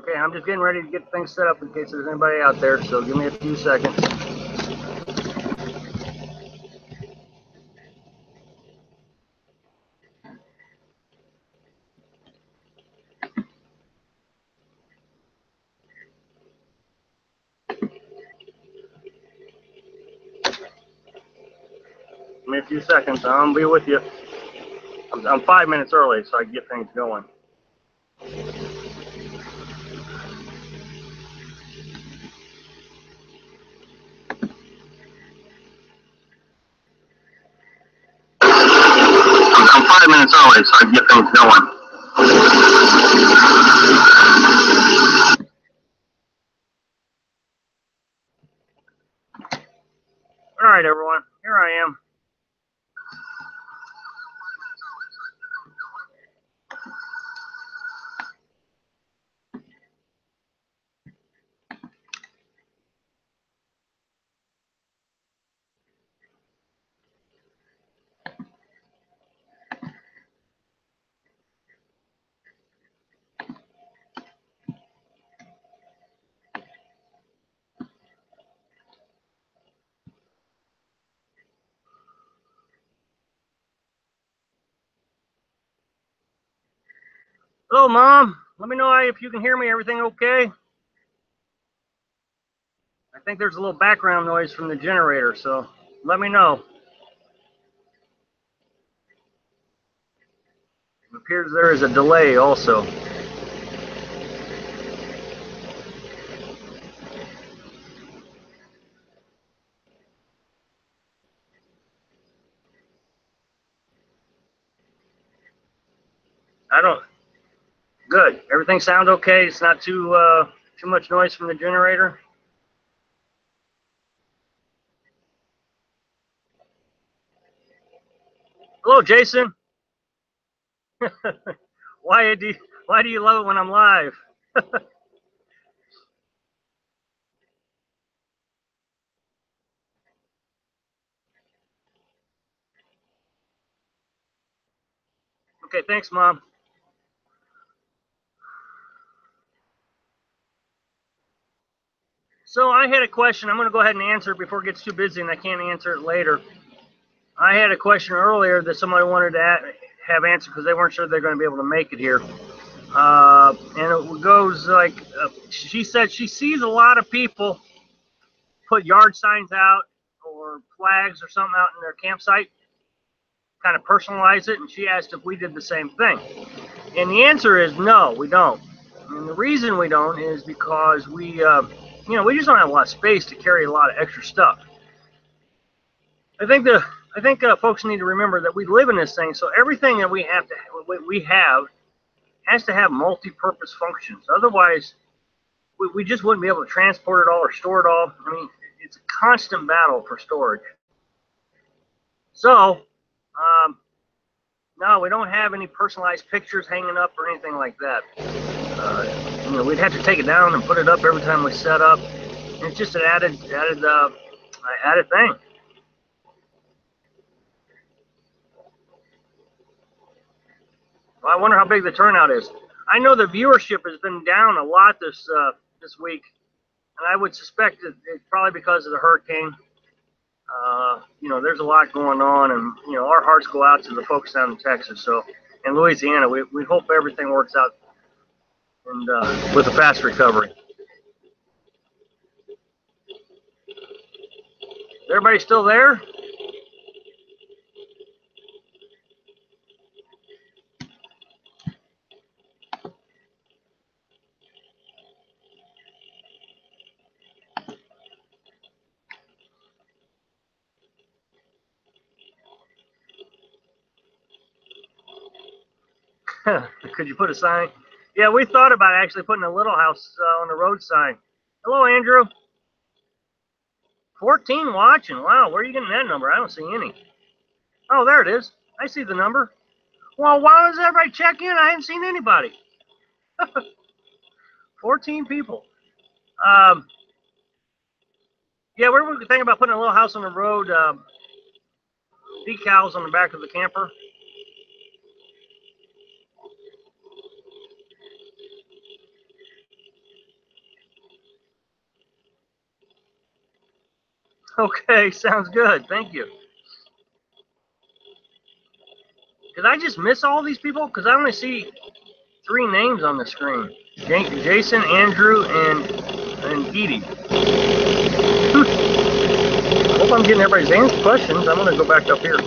Okay, I'm just getting ready to get things set up in case there's anybody out there, so give me a few seconds. Give me a few seconds, I'll be with you. I'm 5 minutes early, so I can get things going. I'm 5 minutes early, so I can get things going. All right, everyone, here I am. Hello, Mom. Let me know if you can hear me. Everything okay? I think there's a little background noise from the generator, so let me know. It appears there is a delay also. Good. Everything sound okay? It's not too much noise from the generator? Hello, Jason. Why do you love it when I'm live? Okay, thanks, Mom. So I had a question. I'm going to go ahead and answer it before it gets too busy and I can't answer it later. I had a question earlier that somebody wanted to have answered because they weren't sure they're going to be able to make it here. And it goes like, she said she sees a lot of people put yard signs out or flags or something out in their campsite, kind of personalize it, and she asked if we did the same thing. And the answer is no, we don't. And the reason we don't is because we just don't have a lot of space to carry a lot of extra stuff. I think folks need to remember that we live in this thing, so everything that we have has to have multi-purpose functions. Otherwise, we just wouldn't be able to transport it all or store it all. I mean, it's a constant battle for storage. So, no, we don't have any personalized pictures hanging up or anything like that. We'd have to take it down and put it up every time we set up. And it's just an added thing. Well, I wonder how big the turnout is. I know the viewership has been down a lot this week, and I would suspect that it's probably because of the hurricane. There's a lot going on, and our hearts go out to the folks down in Texas, and Louisiana. We hope everything works out and with a fast recovery. Is everybody still there? Could you put a sign? Yeah, we thought about actually putting a little house on the road sign. Hello, Andrew. 14 watching. Wow, where are you getting that number? I don't see any. Oh, there it is. I see the number. Well, why does everybody check in? I haven't seen anybody. 14 people. Yeah, we were thinking about putting a little house on the road, decals on the back of the camper. Okay, sounds good. Thank you. Did I just miss all these people? Because I only see 3 names on the screen. Jason, Andrew, and Edie. I hope I'm getting everybody's questions. I'm going to go back up here.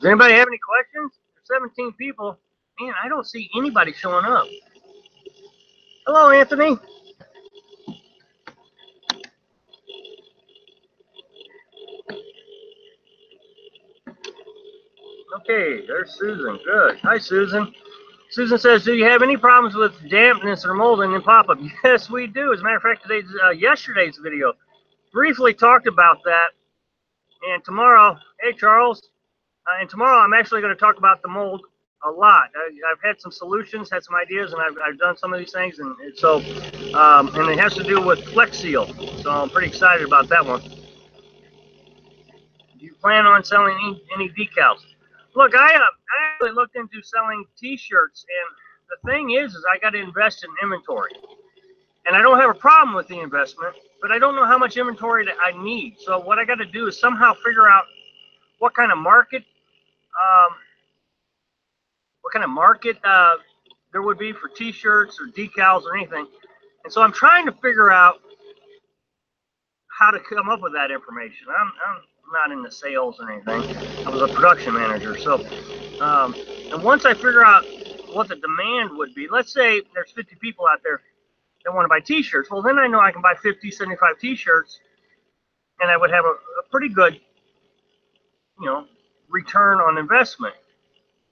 Does anybody have any questions? There's 17 people. Man, I don't see anybody showing up. Hello, Anthony. Okay, there's Susan. Good. Hi, Susan. Susan says, do you have any problems with dampness or molding in pop-up? Yes, we do. As a matter of fact, yesterday's video briefly talked about that. And tomorrow, hey, Charles, and tomorrow I'm actually going to talk about the mold a lot. I've had some solutions, had some ideas, and I've done some of these things. And so, and it has to do with Flex Seal. So I'm pretty excited about that one. Do you plan on selling any decals? Look, I actually looked into selling T-shirts, and the thing is I got to invest in inventory, and I don't have a problem with the investment, but I don't know how much inventory that I need. So what I got to do is somehow figure out what kind of market, there would be for T-shirts or decals or anything, and so I'm trying to figure out how to come up with that information. I'm not in the sales or anything. I was a production manager. So, and once I figure out what the demand would be, let's say there's 50 people out there that want to buy T-shirts. Well, then I know I can buy 50, 75 T-shirts, and I would have a pretty good, return on investment.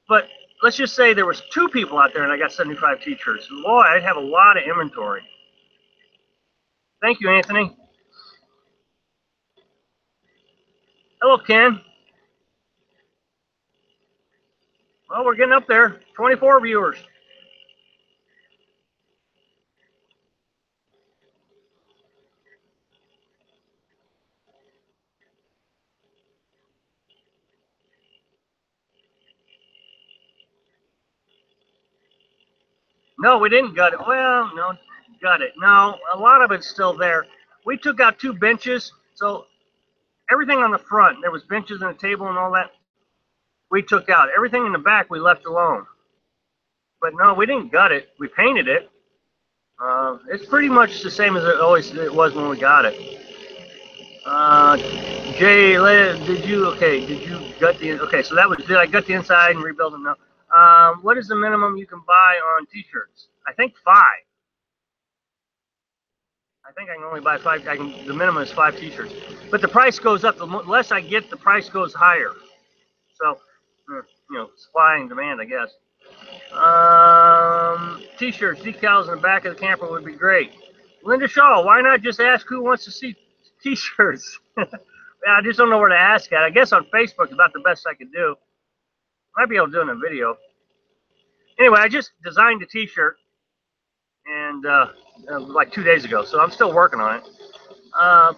But let's just say there was 2 people out there and I got 75 T-shirts. Boy, I'd have a lot of inventory. Thank you, Anthony. Hello, Ken. Well, we're getting up there. 24 viewers. No, we didn't gut it. Well, no, gut it. No, a lot of it's still there. We took out 2 benches, so everything on the front, there was benches and a table and all that, we took out. Everything in the back, we left alone. But no, we didn't gut it. We painted it. It's pretty much the same as it was when we got it. Jay, did you gut the, okay, so that was, did I gut the inside and rebuild them? No. What is the minimum you can buy on T-shirts? I think 5. I think I can only buy 5. The minimum is 5 T-shirts, but the price goes up. The less I get, the price goes higher. So, supply and demand, I guess. T-shirts, decals in the back of the camper would be great. Linda Shaw, why not just ask who wants to see T-shirts? I just don't know where to ask at. I guess on Facebook is about the best I could do. Might be able to do it in a video. Anyway, I just designed a T-shirt, and like 2 days ago, so I'm still working on it.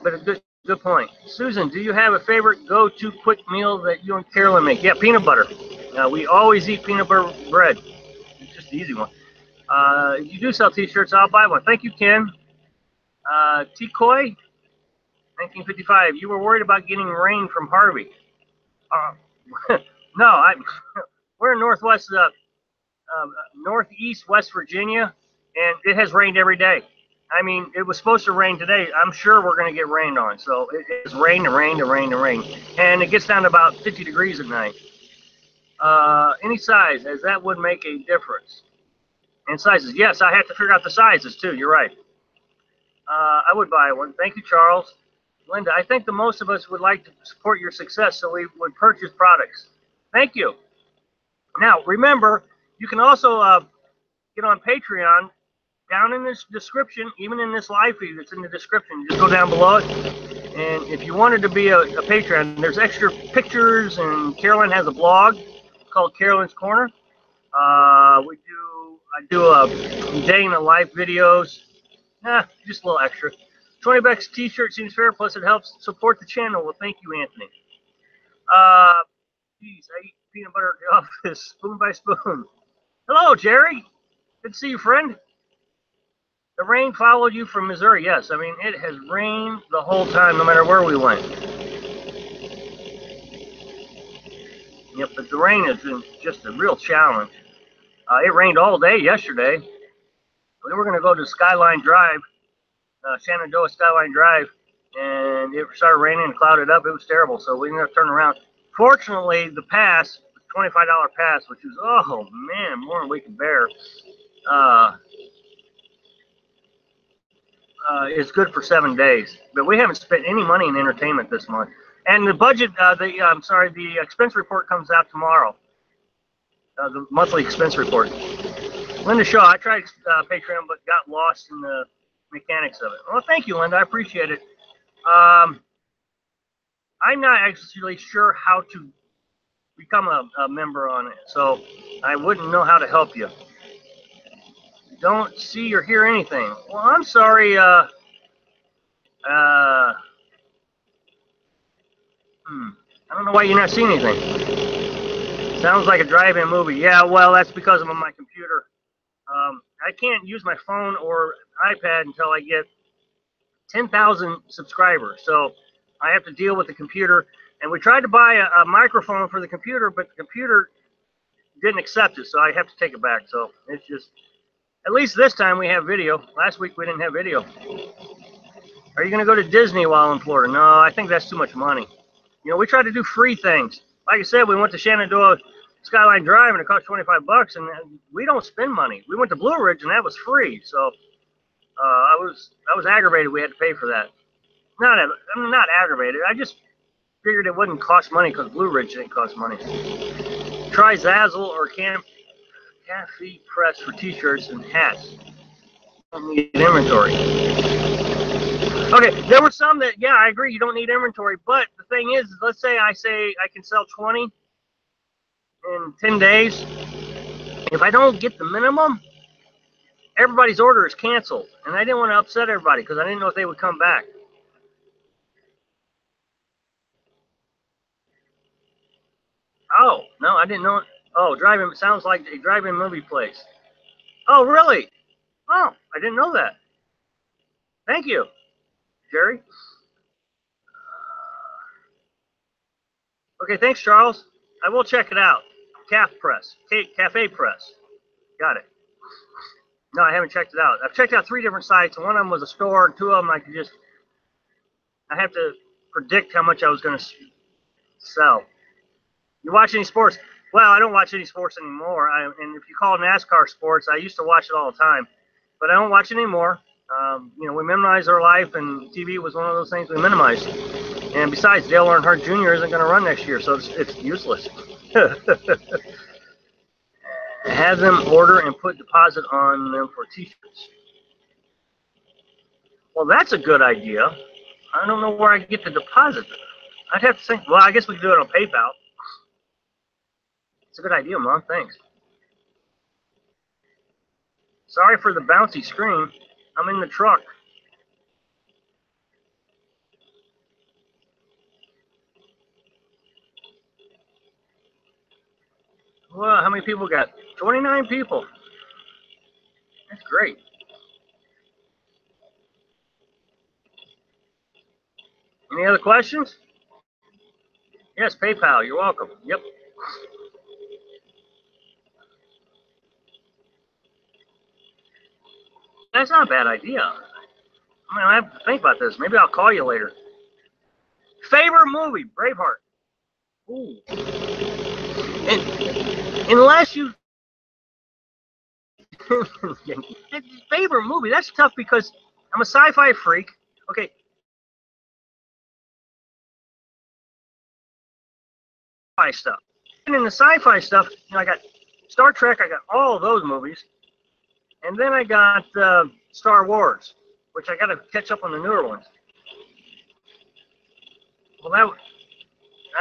But a good point. Susan, do you have a favorite go-to quick meal that you and Carolyn make? Yeah, peanut butter. We always eat peanut butter bread. It's just the easy one. If you do sell T-shirts, I'll buy one. Thank you, Ken. T-Coy, 1955. You were worried about getting rain from Harvey. No, we're in northeast West Virginia, and it has rained every day. I mean, it was supposed to rain today. I'm sure we're going to get rained on. So it's rain and rain and rain and rain. And it gets down to about 50 degrees at night. Any size, as that would make a difference. And sizes, yes, I have to figure out the sizes too. You're right. I would buy one. Thank you, Charles. Linda, I think the most of us would like to support your success, so we would purchase products. Thank you. Now, remember, you can also get on Patreon. Down in this description, even in this live feed, it's in the description. Just go down below it. And if you wanted to be a Patreon, there's extra pictures, and Carolyn has a blog called Carolyn's Corner. I do a day in the life videos. Just a little extra. $20 T-shirt seems fair, plus it helps support the channel. Well, thank you, Anthony. Geez, I eat peanut butter at the office, spoon by spoon. Hello, Jerry. Good to see you, friend. The rain followed you from Missouri. Yes, I mean, it has rained the whole time, no matter where we went. Yep, but the rain has been just a real challenge. It rained all day yesterday. We were going to go to Skyline Drive, Shenandoah Skyline Drive, and it started raining and clouded up. It was terrible, so we ended up turning around. Fortunately, the pass, the $25 pass, which was, oh man, more than we could bear, is good for 7 days. But we haven't spent any money in entertainment this month. And the budget, the expense report comes out tomorrow. The monthly expense report. Linda Shaw, I tried Patreon, but got lost in the mechanics of it. Well, thank you, Linda. I appreciate it. I'm not actually sure how to become a member on it, so I wouldn't know how to help you. Don't see or hear anything. Well, I'm sorry. I don't know why you're not seeing anything. Sounds like a drive-in movie. Yeah, well, that's because of my computer. I can't use my phone or iPad until I get 10,000 subscribers. So I have to deal with the computer. And we tried to buy a microphone for the computer, but the computer didn't accept it. So I have to take it back. So it's just, at least this time we have video. Last week we didn't have video. Are you going to go to Disney while in Florida? No, I think that's too much money. You know, we try to do free things. Like I said, we went to Shenandoah Skyline Drive and it cost $25, and we don't spend money. We went to Blue Ridge and that was free. So I was aggravated we had to pay for that. I'm not aggravated. I just figured it wouldn't cost money because Blue Ridge didn't cost money. Try Zazzle or Cafe Press for t-shirts and hats. Don't need inventory. Okay, there were some that, yeah, I agree, you don't need inventory, but the thing is, let's say I can sell 20 in 10 days. If I don't get the minimum, everybody's order is canceled. And I didn't want to upset everybody because I didn't know if they would come back. Oh, no, I didn't know. Oh, drive-in, sounds like a drive-in movie place. Oh, really? Oh, I didn't know that. Thank you, Jerry. Okay, thanks, Charles. I will check it out. Cafe Press. Got it. No, I haven't checked it out. I've checked out 3 different sites. One of them was a store, and 2 of them I have to predict how much I was going to sell. You watch any sports? Well, I don't watch any sports anymore. And if you call NASCAR sports, I used to watch it all the time, but I don't watch it anymore. You know, we memorize our life, and TV was one of those things we minimized. And besides, Dale Earnhardt Jr. isn't going to run next year, so it's useless. Have them order and put deposit on them for t-shirts. Well, that's a good idea. I don't know where I get the deposit. I'd have to think. Well, I guess we could do it on PayPal. It's a good idea, Mom. Thanks. Sorry for the bouncy screen. I'm in the truck. Well, how many people got? 29 people. That's great. Any other questions? Yes, PayPal. You're welcome. Yep. That's not a bad idea. I mean, I have to think about this. Maybe I'll call you later. Favorite movie? Braveheart. Ooh. And unless you favorite movie, that's tough because I'm a sci-fi freak. Okay. Sci-fi stuff. And in the sci-fi stuff, you know, I got Star Trek, I got all of those movies. And then I got Star Wars, which I got to catch up on the newer ones. Well,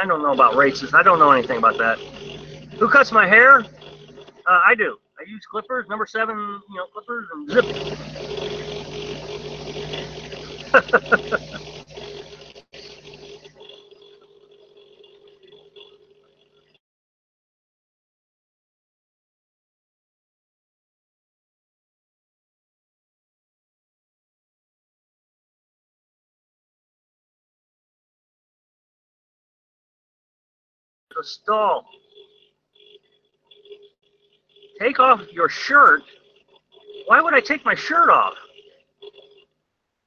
I don't know about races. I don't know anything about that. Who cuts my hair? I do. I use clippers, number 7, you know, clippers, and zip. the stall. Take off your shirt? Why would I take my shirt off?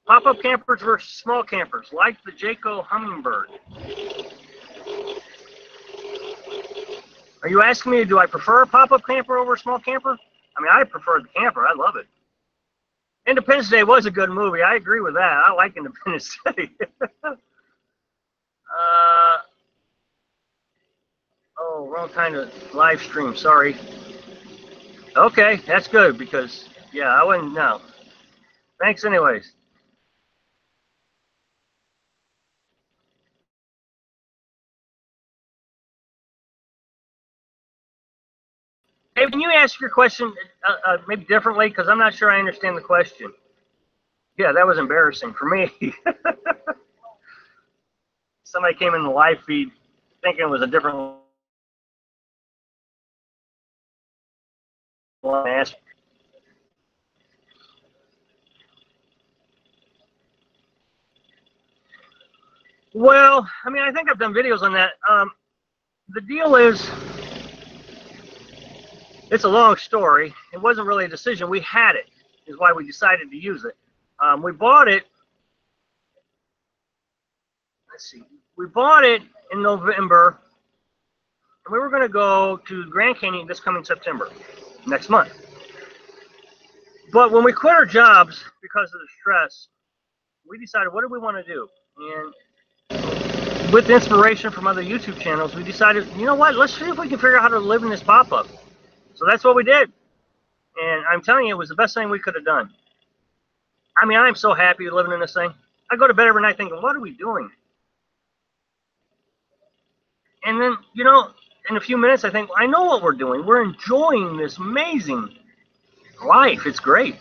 Pop-up campers versus small campers, like the Jayco Hummingbird. Are you asking me, do I prefer a pop-up camper over a small camper? I mean, I prefer the camper. I love it. Independence Day was a good movie. I agree with that. I like Independence Day. Oh, wrong kind of live stream. Sorry. Okay, that's good because, yeah, I wouldn't know. Thanks anyways. Hey, can you ask your question maybe differently? Because I'm not sure I understand the question. Yeah, that was embarrassing for me. Somebody came in the live feed thinking it was a different one. Well, I mean, I think I've done videos on that. The deal is, it's a long story. It wasn't really a decision. We had it, is why we decided to use it. We bought it. Let's see. We bought it in November, and we were going to go to Grand Canyon this coming September, next month. But when we quit our jobs because of the stress, we decided, what do we want to do? And with inspiration from other YouTube channels, we decided, you know what, let's see if we can figure out how to live in this pop-up. So that's what we did. And I'm telling you, it was the best thing we could have done. I mean, I'm so happy living in this thing. I go to bed every night thinking, what are we doing? And then, you know, in a few minutes, I think, I know what we're doing. We're enjoying this amazing life. It's great.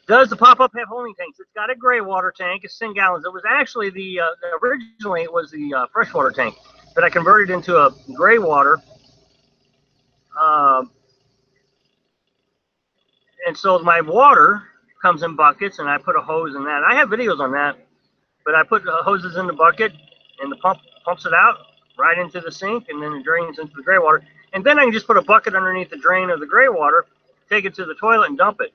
Does the pop-up have holding tanks? It's got a gray water tank. It's 10 gallons. It was actually originally it was the freshwater tank, but I converted into a gray water. And so my water comes in buckets, and I put a hose in that. I have videos on that, but I put hoses in the bucket, and the pump pumps it out right into the sink, and then it drains into the gray water. And then I can just put a bucket underneath the drain of the gray water, take it to the toilet, and dump it.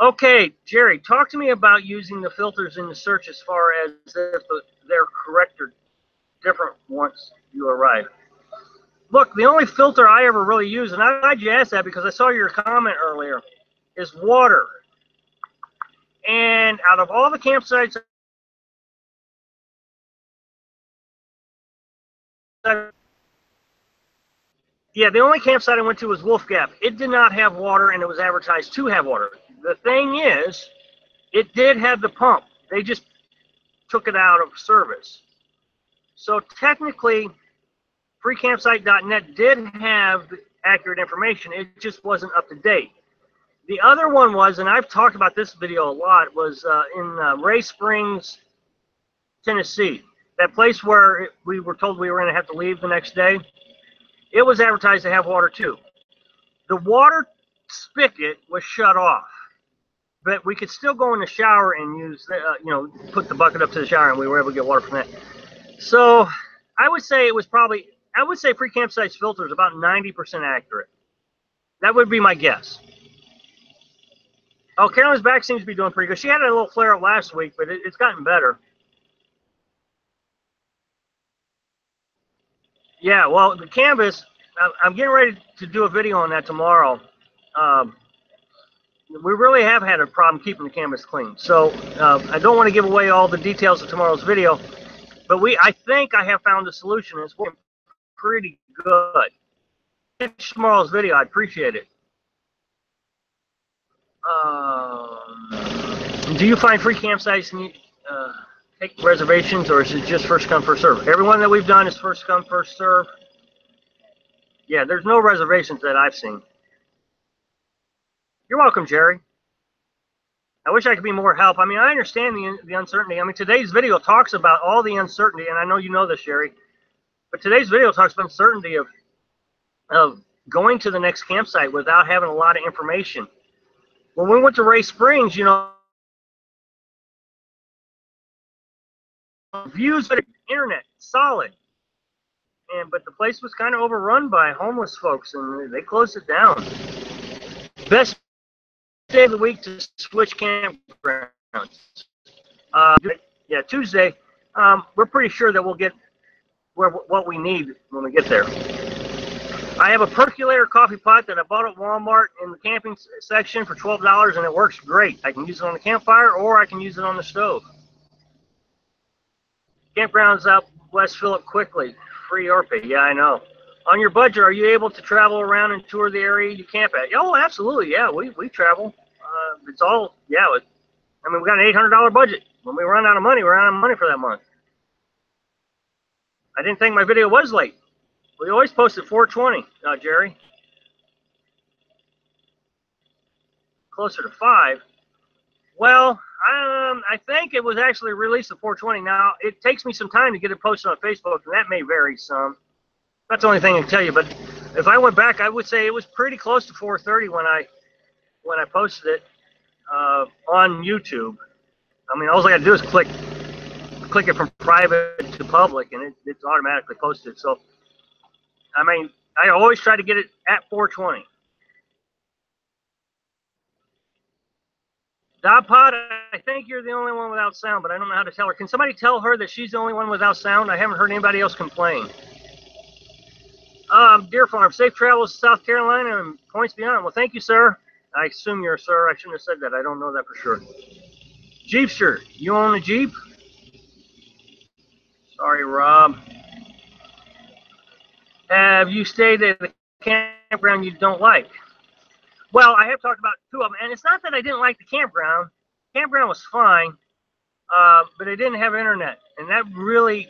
Okay, Jerry, talk to me about using the filters in the search as far as if they're correct or different once you arrive. Look, the only filter I ever really use, and I'm glad you asked that because I saw your comment earlier, is water. And out of all the campsites, yeah, the only campsite I went to was Wolf Gap. It did not have water, and it was advertised to have water. The thing is, it did have the pump. They just took it out of service. So technically, freecampsite.net did have accurate information. It just wasn't up to date. The other one was, and I've talked about this video a lot, was in Ray Springs, Tennessee. That place where we were told we were going to have to leave the next day. It was advertised to have water too. The water spigot was shut off, but we could still go in the shower and use, put the bucket up to the shower, and we were able to get water from that. So I would say it was probably, I would say Free Campsite's filter is about 90% accurate. That would be my guess. Oh, Carolyn's back seems to be doing pretty good. She had a little flare up last week, but it's gotten better. Yeah, well, the canvas, I'm getting ready to do a video on that tomorrow. We really have had a problem keeping the canvas clean. So I don't want to give away all the details of tomorrow's video, but I think I have found a solution. It's working pretty good. Finish tomorrow's video, I'd appreciate it. Do you find free campsites need take reservations, or is it just first come, first serve? Everyone that we've done is first come, first serve. Yeah, there's no reservations that I've seen. You're welcome, Jerry. I wish I could be more help. I mean, I understand the uncertainty. I mean, today's video talks about all the uncertainty, and I know you know this, Jerry, but today's video talks about uncertainty of going to the next campsite without having a lot of information. When we went to Ray Springs, you know, views of the internet, solid. but the place was kind of overrun by homeless folks, and they closed it down. Best day of the week to switch campgrounds. Yeah, Tuesday. We're pretty sure that we'll get what we need when we get there. I have a percolator coffee pot that I bought at Walmart in the camping section for $12, and it works great. I can use it on the campfire, or I can use it on the stove. Campgrounds out west fill up quickly, free or pay. Yeah, I know. On your budget, are you able to travel around and tour the area you camp at? Oh, absolutely. Yeah, we travel. It's all, yeah. I mean, we got an $800 budget. When we run out of money, we're out of money for that month. I didn't think my video was late. We always post at 4:20, Jerry. Closer to 5. Well, I think it was actually released at 4:20. Now, it takes me some time to get it posted on Facebook, and that may vary some. That's the only thing I can tell you. But if I went back, I would say it was pretty close to 4:30 when I posted it on YouTube. I mean, all I got to do is click it from private to public, and it's automatically posted. So, I mean, I always try to get it at 4:20. Dot Pod, I think you're the only one without sound, but I don't know how to tell her. Can somebody tell her that she's the only one without sound? I haven't heard anybody else complain. Deer Farm, safe travels to South Carolina and points beyond. Well, thank you, sir. I assume you're a sir. I shouldn't have said that. I don't know that for sure. Jeepster, you own a Jeep? Sorry, Rob. Have you stayed at the campground you don't like? Well, I have talked about 2 of them, and it's not that I didn't like the campground. Campground was fine, but it didn't have internet, and that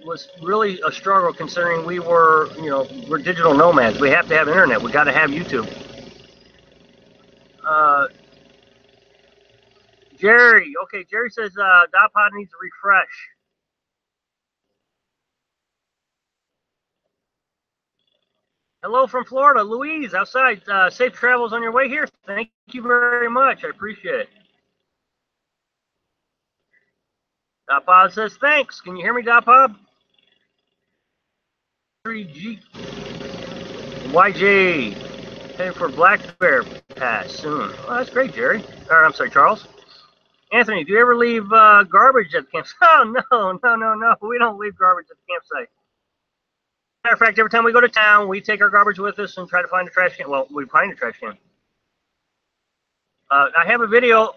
was really a struggle considering we're digital nomads. We have to have internet. We got to have YouTube. Jerry, okay, Jerry says Dot needs to refresh. Hello from Florida, Louise, outside. Safe travels on your way here. Thank you very much. I appreciate it. Dot says thanks. Can you hear me, Dot? 3G. YJ. Heading for Black Bear Pass soon. Oh, that's great, Jerry. Or, I'm sorry, Charles. Anthony, do you ever leave garbage at the campsite? Oh, no. We don't leave garbage at the campsite. Matter of fact, every time we go to town, we take our garbage with us and try to find a trash can. Well, we find a trash can. I have a video.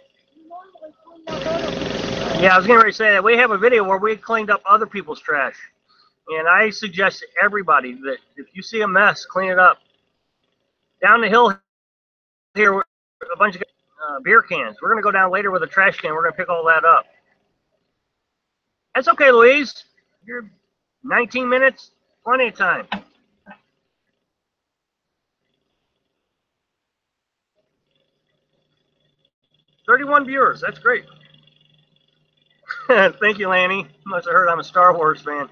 Yeah, I was getting ready to say that. We have a video where we cleaned up other people's trash. And I suggest to everybody that if you see a mess, clean it up. Down the hill here, a bunch of beer cans. We're going to go down later with a trash can. We're going to pick all that up. That's okay, Louise. You're 19 minutes. Plenty of time. $31 viewers. That's great. Thank you, Lanny. You must have heard I'm a Star Wars fan.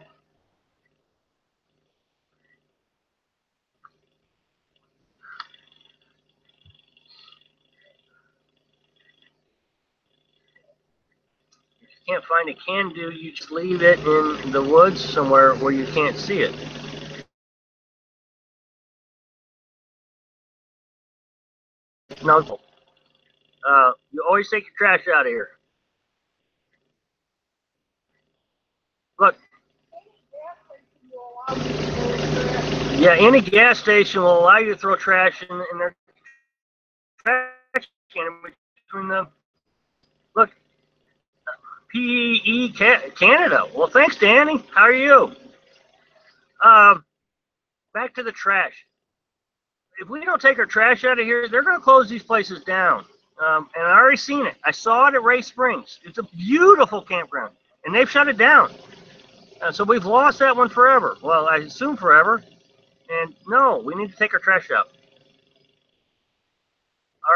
If you can't find a can-do, you just leave it in the woods somewhere where you can't see it. No. You always take your trash out of here. Look. Yeah, any gas station will allow you to throw trash in their trash can between them. Look. PEE Canada. Well, thanks, Danny. How are you? Back to the trash. If we don't take our trash out of here, they're going to close these places down. And I already seen it. I saw it at Ray Springs. It's a beautiful campground, and they've shut it down. So we've lost that one forever. Well, I assume forever. And no, we need to take our trash out.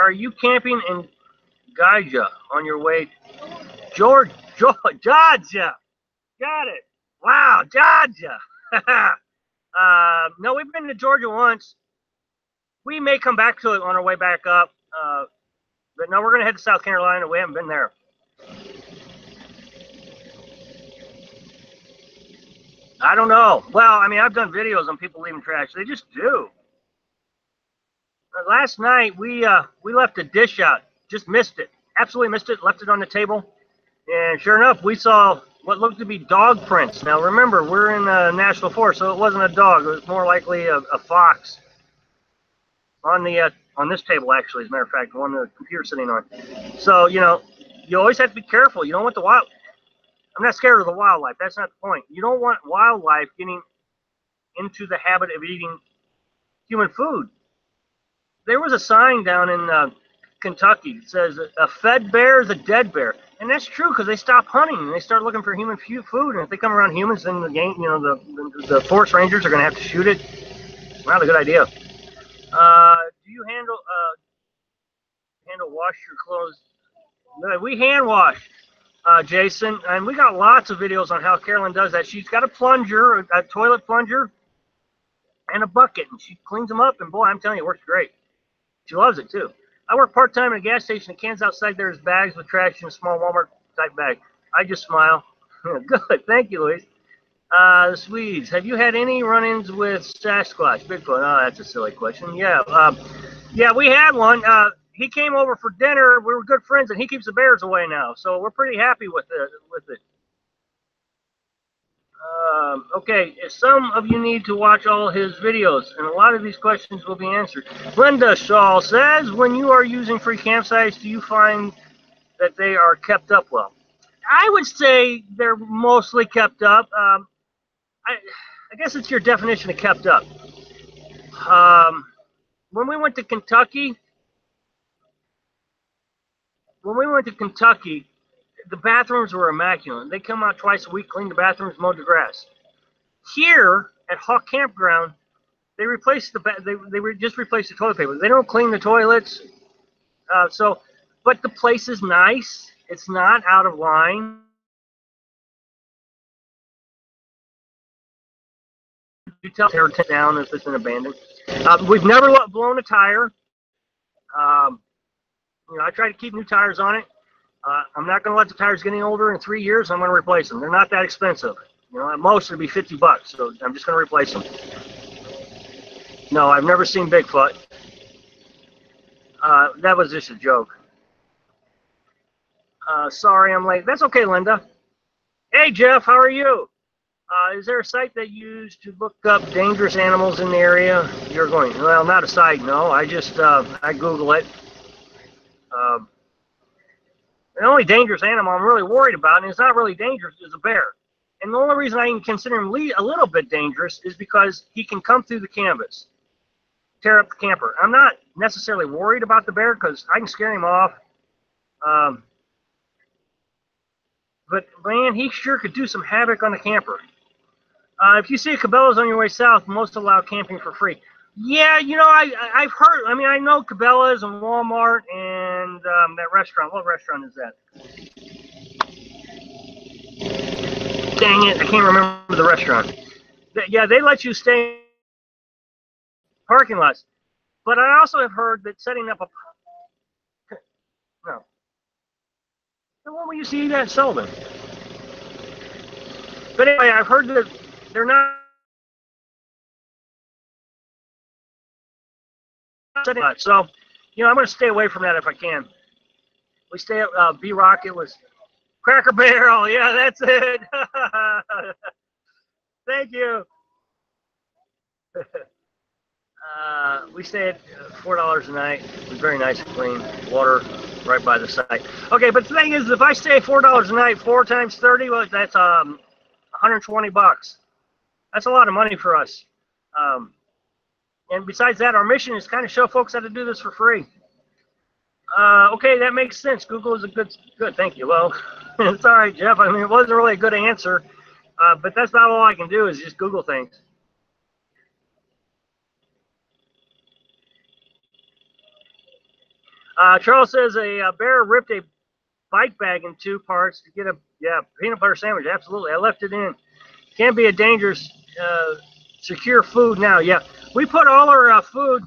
Are you camping in Georgia on your way? Georgia. Got it. Wow, Georgia. No, we've been to Georgia once. We may come back to it on our way back up. But no, we're going to head to South Carolina. We haven't been there. I don't know. Well, I mean, I've done videos on people leaving trash. They just do. Last night we left a dish out. Just missed it. Absolutely missed it. Left it on the table, and sure enough, we saw what looked to be dog prints. Now remember, we're in a national forest, so it wasn't a dog. It was more likely a fox on this table, actually. As a matter of fact, the one the computer's sitting on. So you always have to be careful. You don't want the wild. I'm not scared of the wildlife. That's not the point. You don't want wildlife getting into the habit of eating human food. There was a sign down in Kentucky that says a fed bear is a dead bear, and that's true because they stop hunting and they start looking for human food. And if they come around humans, then the game, the forest rangers are going to have to shoot it. Not a good idea. Do you handle wash your clothes? We hand wash, Jason, and we got lots of videos on how Carolyn does that. She's got a plunger, a toilet plunger, and a bucket, and she cleans them up. And boy, I'm telling you, it works great. She loves it too. I work part-time at a gas station. The cans outside there is bags with trash in a small Walmart-type bag. I just smile. Good. Thank you, Louise. The Swedes, have you had any run-ins with Sasquatch, Bigfoot? Oh, that's a silly question. Yeah. Yeah, we had one. He came over for dinner. We were good friends, and he keeps the bears away now. So we're pretty happy with it. Okay, some of you need to watch all his videos, and a lot of these questions will be answered. Linda Shaw says, when you are using free campsites, do you find that they are kept up well? I would say they're mostly kept up. I guess it's your definition of kept up. When we went to Kentucky, the bathrooms were immaculate. They come out twice a week, clean the bathrooms, mow the grass. Here at Hawk Campground, they just replaced the toilet paper. They don't clean the toilets. But the place is nice. It's not out of line. You tell tear it down if it's been abandoned. We've never blown a tire. I try to keep new tires on it. I'm not going to let the tires get any older. In 3 years, I'm going to replace them. They're not that expensive. At most it'll be $50, so I'm just going to replace them. No, I've never seen Bigfoot. That was just a joke. Sorry I'm late. That's okay, Linda. Hey, Jeff, how are you? Is there a site that you use to look up dangerous animals in the area you're going? Well, not a site, no. I just, I Google it. The only dangerous animal I'm really worried about, and it's not really dangerous, is a bear. And the only reason I can consider him a little bit dangerous is because he can come through the canvas, tear up the camper. I'm not necessarily worried about the bear because I can scare him off. But man, he sure could do some havoc on the camper. If you see a Cabela's on your way south, most allow camping for free. Yeah, I've heard. I mean, I know Cabela's and Walmart and that restaurant. What restaurant is that? Dang it, I can't remember the restaurant. Yeah, they let you stay in parking lots. But I also have heard that setting up no. When will you see that, Sullivan? But anyway, I've heard that they're not setting up. So, I'm going to stay away from that if I can. We stay at B-Rock. It was Cracker Barrel. Yeah, that's it. Thank you. We stay at $4 a night. It was very nice and clean. Water right by the site. Okay, but the thing is, if I stay $4 a night, 4 times 30, well, that's $120. That's a lot of money for us. And besides that, our mission is kind of show folks how to do this for free. Okay, that makes sense. Google is a good. Thank you. Well, it's all right, Jeff. I mean, it wasn't really a good answer, but that's not all I can do is just Google things. Charles says a bear ripped a bike bag in 2 parts to get a peanut butter sandwich. Absolutely, I left it in. Can be a dangerous secure food now. Yeah, we put all our food,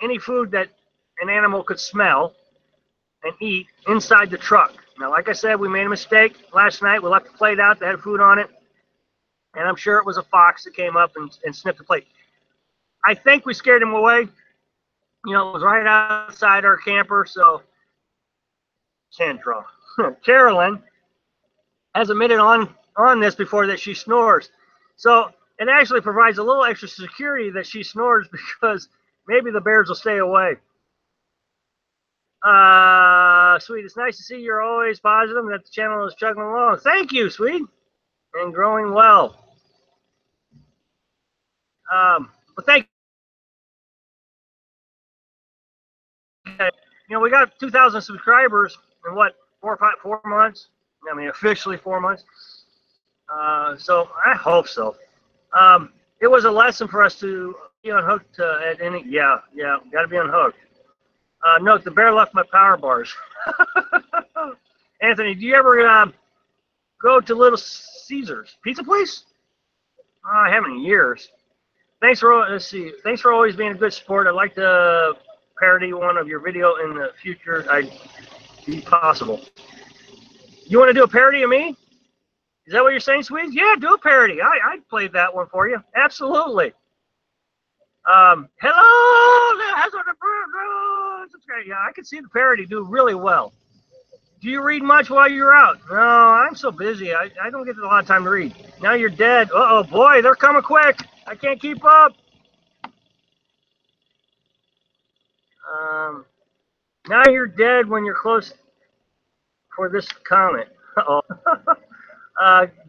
any food that an animal could smell and eat, inside the truck. Now, like I said, we made a mistake last night. We left the plate out that had food on it. And I'm sure it was a fox that came up and sniffed the plate. I think we scared him away. You know, it was right outside our camper, so Sandra. Carolyn has admitted on this before that she snores. So it actually provides a little extra security that she snores because maybe the bears will stay away. Sweet, it's nice to see you're always positive and that the channel is chugging along. Thank you, Sweet, and growing well. But thank you. You know, we got 2,000 subscribers in what, 4 months? I mean, officially 4 months. So I hope so. It was a lesson for us to be unhooked at any. Yeah, got to be unhooked. Note, the bear left my power bars. Anthony, do you ever go to Little Caesars pizza place? I haven't in years. Thanks for Thanks for always being a good sport. I'd like to parody one of your video in the future. I'd be possible. You want to do a parody of me? Is that what you're saying, Sweet? Yeah, do a parody. I'd play that one for you. Absolutely. Hello. Yeah, I could see the parody do really well. Do you read much while you're out? No, I'm so busy. I don't get a lot of time to read. Now you're dead. Uh-oh, boy, they're coming quick. I can't keep up. Now you're dead when you're close for this comment. Uh-oh.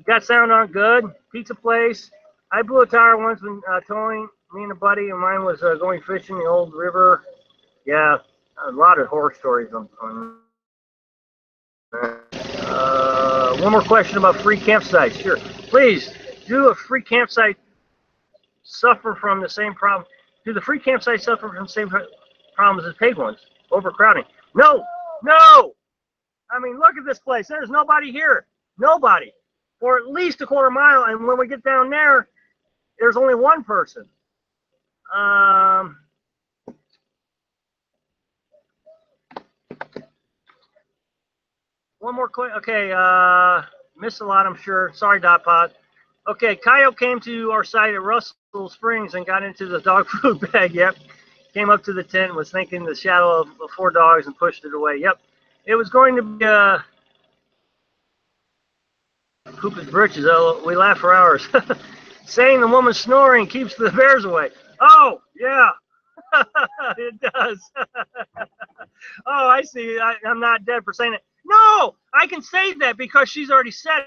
Got sound on good. Pizza place. I blew a tire once when towing. Me and a buddy of mine was going fishing the old river. Yeah, a lot of horror stories on one more question about free campsites. Sure. Please, do a free campsite suffer from the same problem? Do the free campsites suffer from the same problems as paid ones? Overcrowding? No! No! I mean, look at this place. There's nobody here. Nobody. For at least a quarter mile. And when we get down there, there's only one person. One more question. Okay, missed a lot, I'm sure. Sorry, Dot Pod. Okay, Coyote came to our site at Russell Springs and got into the dog food bag. Yep. Came up to the tent, was thinking the shadow of 4 dogs and pushed it away. Yep. It was going to be poop his britches. Oh, we laughed for hours. Saying the woman snoring keeps the bears away. Oh, yeah. It does. Oh, I see. I'm not dead for saying it. No, I can say that because she's already said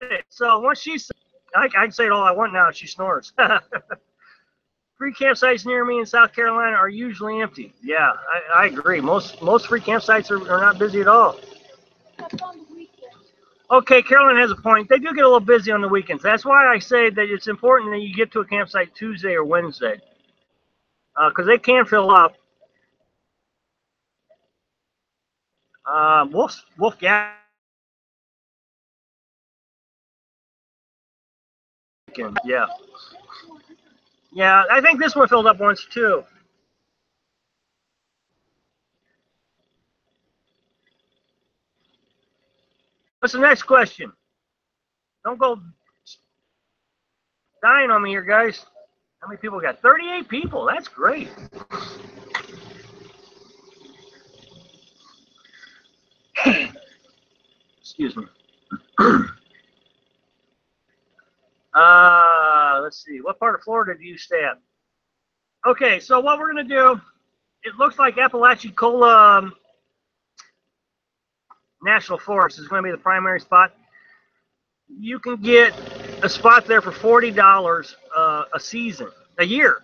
it. So once she said I can say it all I want now. She snores. Free campsites near me in South Carolina are usually empty. Yeah, I agree. Most free campsites are not busy at all. Okay, Carolyn has a point. They do get a little busy on the weekends. That's why I say that it's important that you get to a campsite Tuesday or Wednesday. Because they can fill up. Wolf Gap. Yeah. Yeah, I think this one filled up once too. What's the next question? Don't go dying on me here, guys. How many people got? 38 people. That's great. Excuse me. Let's see. What part of Florida do you stay at? Okay, so what we're going to do, it looks like Apalachicola National Forest is going to be the primary spot. You can get a spot there for $40 a season, a year.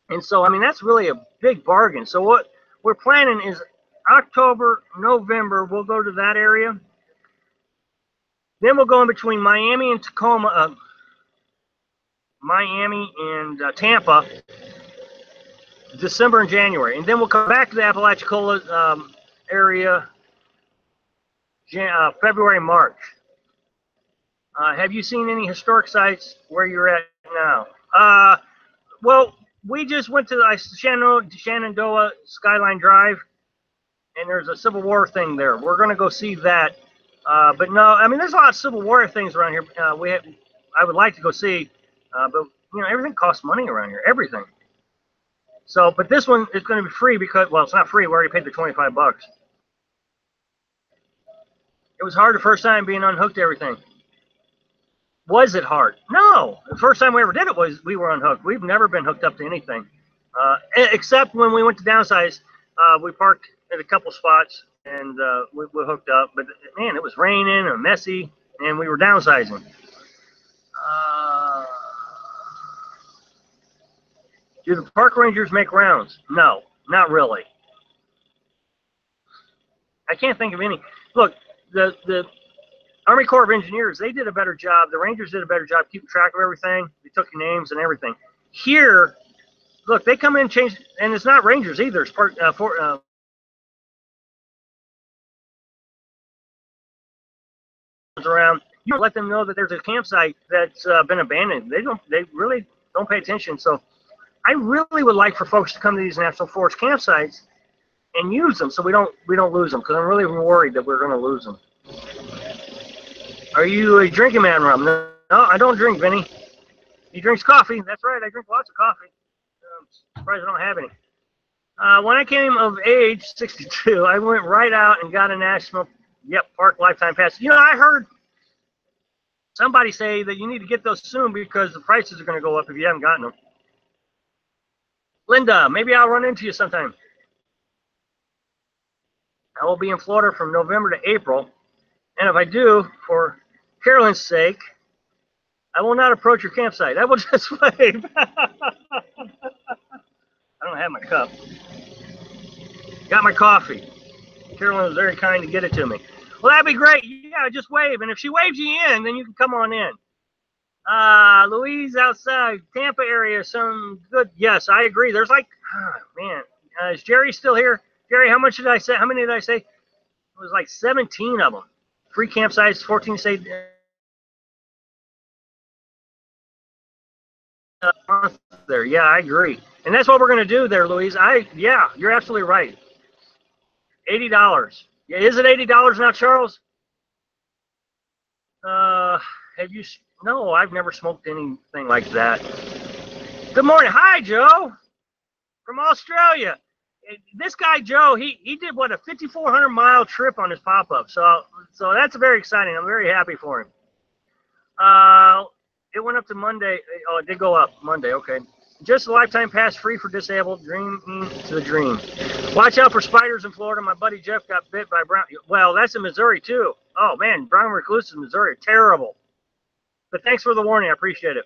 And so, I mean, that's really a big bargain. So what we're planning is October, November, we'll go to that area. Then we'll go in between Miami and Tacoma, Miami and Tampa, December and January. And then we'll come back to the Apalachicola area February, March. Have you seen any historic sites where you're at now? Well, we just went to the Shenandoah Skyline Drive, and there's a Civil War thing there. We're going to go see that But no, I mean, there's a lot of Civil War things around here. I would like to go see, but you know, everything costs money around here. Everything. So, but this one is going to be free because, well, it's not free. We already paid the 25 bucks. It was hard the first time being unhooked to everything. Was it hard? No. The first time we ever did it was we were unhooked. We've never been hooked up to anything, except when we went to downsize. We parked at a couple spots and we hooked up. But man, it was raining and messy, and we were downsizing. Do the park rangers make rounds? No, not really. I can't think of any. Look, the Army Corps of Engineers, they did a better job. The Rangers did a better job keeping track of everything. They took your names and everything. Here, look, they come in and change, and it's not Rangers either. It's around. You don't let them know that there's a campsite that's been abandoned. They really don't pay attention. So I really would like for folks to come to these national forest campsites and use them so we don't lose them, because I'm really worried that we're going to lose them. Are you a drinking man, Rum? No, I don't drink, Vinny. He drinks coffee. That's right, I drink lots of coffee. I'm surprised I don't have any. When I came of age, 62, I went right out and got a national park lifetime pass. You know, I heard somebody say that you need to get those soon because the prices are going to go up if you haven't gotten them. Linda, maybe I'll run into you sometime. I will be in Florida from November to April, and if I do, for Carolyn's sake, I will not approach your campsite. I will just wave. I don't have my cup. Got my coffee. Carolyn was very kind to get it to me. Well, that'd be great. Yeah, just wave, and if she waves you in, then you can come on in. Louise outside, Tampa area, some good. Yes, I agree. There's like, man, is Jerry still here? Jerry, how much did I say? How many did I say? It was like 17 of them. Free campsites, 14 state there. Yeah, I agree. And that's what we're going to do there, Louise. Yeah, you're absolutely right. $80. Yeah, is it $80 now, Charles? Have you? No, I've never smoked anything like that. Good morning. Hi, Joe, from Australia. This guy Joe, he did what, a 5,400-mile trip on his pop-up. So that's very exciting. I'm very happy for him. It went up to Monday. Oh, it did go up Monday. Okay. Just a lifetime pass free for disabled. Dreaming to the dream. Watch out for spiders in Florida. My buddy Jeff got bit by brown. Well, that's in Missouri too. Oh man, brown recluses in Missouri, terrible. But thanks for the warning. I appreciate it.